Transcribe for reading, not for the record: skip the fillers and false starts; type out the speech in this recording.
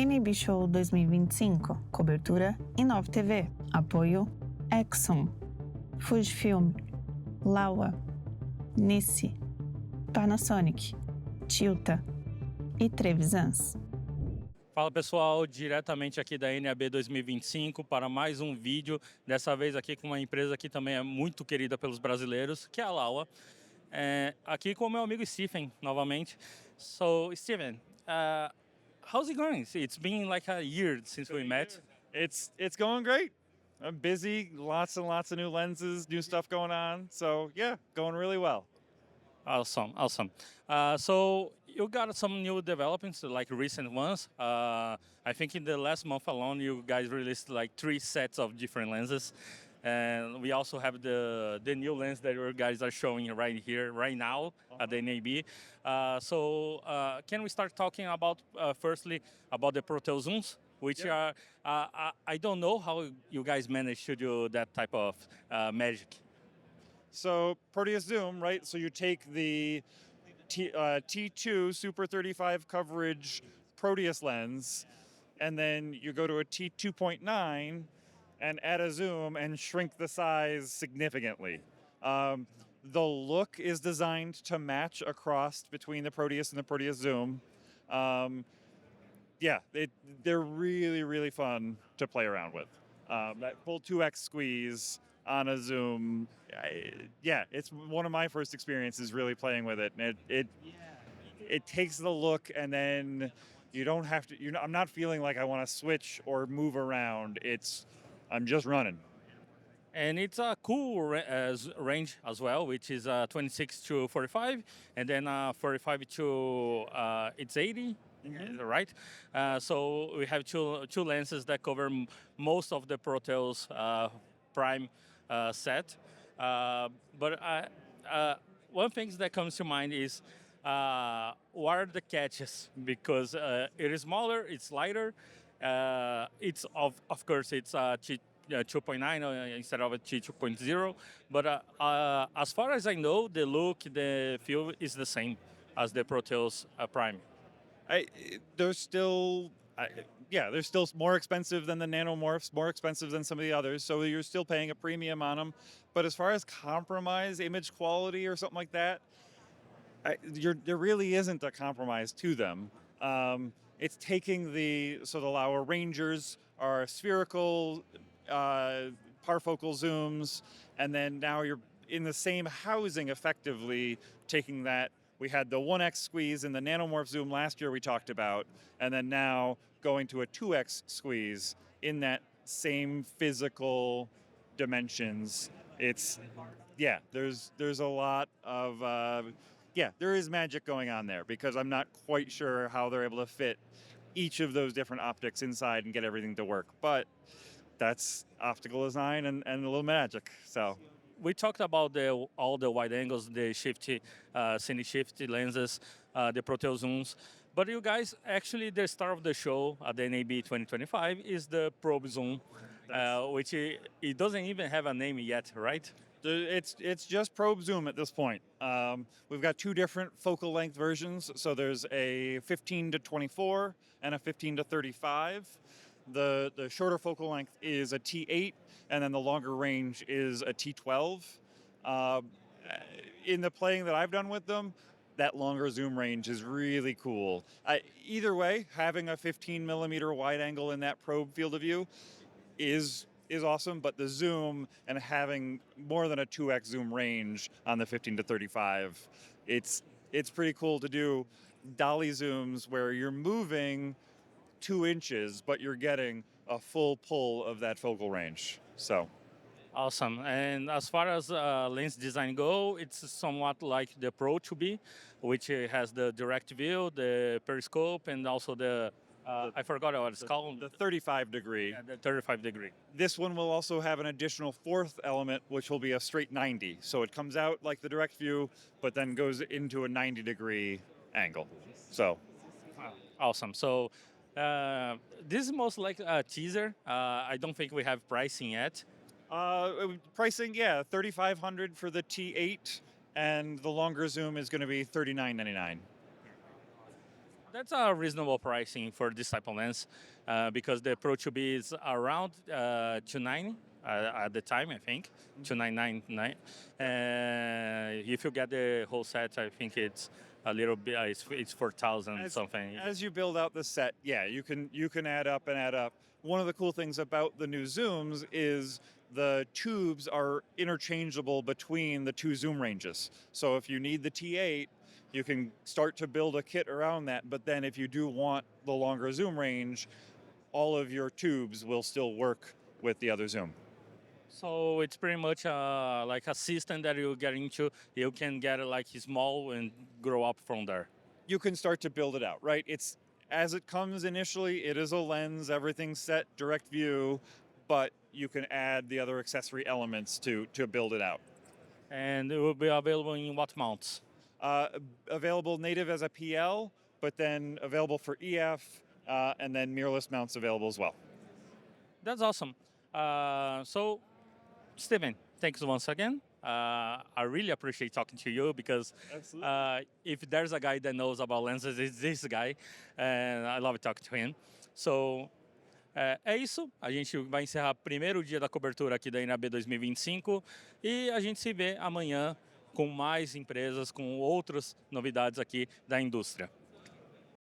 NAB Show 2025, cobertura Inove TV, apoio Exxon, Fujifilm, Laowa, Nice, Panasonic, Tilta e Trevisans. Fala pessoal, diretamente aqui da NAB 2025 para mais um vídeo, dessa vez aqui com uma empresa que também é muito querida pelos brasileiros, que é a Laowa. Aqui com o meu amigo Stephen, novamente. So, Stephen, how's it going? It's been like a year since we met. It's going great. I'm busy, lots and lots of new lenses, new stuff going on. So yeah, going really well. Awesome. So you got some new developments, like recent ones. I think in the last month alone, you guys released like 3 sets of different lenses. And we also have the new lens that you guys are showing right here, right now at the NAB. So can we start talking about, firstly, about the Proteus Zooms, which are, I don't know how you guys managed to do that type of magic. So Proteus Zoom, right? So you take the T2 Super 35 coverage Proteus lens, and then you go to a T2.9 and add a zoom and shrink the size significantly. The look is designed to match across between the Proteus and the Proteus Zoom. They're really, really fun to play around with. That full 2x squeeze on a zoom, it's one of my first experiences really playing with it. And it takes the look, and then you don't have to. I'm not feeling like I want to switch or move around. I'm just running. And it's a cool range as well, which is 26 to 45, and then 45 to it's 80. Mm-hmm. Right? So we have two lenses that cover most of the Proteus prime set. But one thing that comes to mind is what are the catches? Because it is smaller, it's lighter. It's of course it's T 2.9 instead of a T 2.0. But as far as I know, the look, the feel is the same as the Proteus prime. They're still more expensive than the nanomorphs, more expensive than some of the others, so you're still paying a premium on them. But as far as compromise image quality or something like that, there really isn't a compromise to them. It's taking the Laowa Rangers are spherical parfocal zooms, and then now you're in the same housing effectively taking that. We had the 1x squeeze in the nanomorph zoom last year we talked about, and then now going to a 2x squeeze in that same physical dimensions. There's a lot of, there is magic going on there, because I'm not quite sure how they're able to fit each of those different optics inside and get everything to work. But that's optical design and a little magic, so. We talked about all the wide angles, the Shift, Cine Shift lenses, the Proteus Zooms. But you guys, actually, the star of the show at the NAB 2025 is the Probe Zoom, which it doesn't even have a name yet, right? It's just Probe Zoom at this point. We've got 2 different focal length versions. So there's a 15 to 24 and a 15 to 35. The shorter focal length is a T8, and then the longer range is a T12. In the playing that I've done with them, that longer zoom range is really cool. Either way, having a 15 millimeter wide angle in that probe field of view is awesome, but the zoom and having more than a 2x zoom range on the 15 to 35, it's pretty cool to do dolly zooms where you're moving 2 inches, but you're getting a full pull of that focal range. So awesome. And as far as lens design go, it's somewhat like the Pro 2B, which has the direct view, the periscope, and also the I forgot what it's called. The 35 degree. Yeah, the 35 degree. This one will also have an additional 4th element, which will be a straight 90. So it comes out like the direct view, but then goes into a 90 degree angle. So awesome. So this is most like a teaser. I don't think we have pricing yet. Pricing, $3,500 for the T8, and the longer zoom is going to be $39.99. That's a reasonable pricing for this type of lens because the Pro 2B is around 290 at the time, I think, 2999. If you get the whole set, I think it's a little bit, it's 4,000 something. As you build out the set, yeah, you can add up and add up. One of the cool things about the new zooms is the tubes are interchangeable between the two zoom ranges. So if you need the T8, you can start to build a kit around that, but then if you do want the longer zoom range, all of your tubes will still work with the other zoom. So it's pretty much like a system that you get into. You can get it like small and grow up from there. You can start to build it out, right? It's as it comes initially, it is a lens, everything's set, direct view, but you can add the other accessory elements to build it out. And it will be available in what mounts? Available native as a PL, but then available for EF, and then mirrorless mounts available as well. That's awesome. So, Stephen, thanks once again. I really appreciate talking to you because if there's a guy that knows about lenses, it's this guy, and I love talking to him. So, é isso. A gente vai encerrar o primeiro dia da cobertura aqui da NAB 2025 e a gente se vê amanhã com mais empresas, com outras novidades aqui da indústria.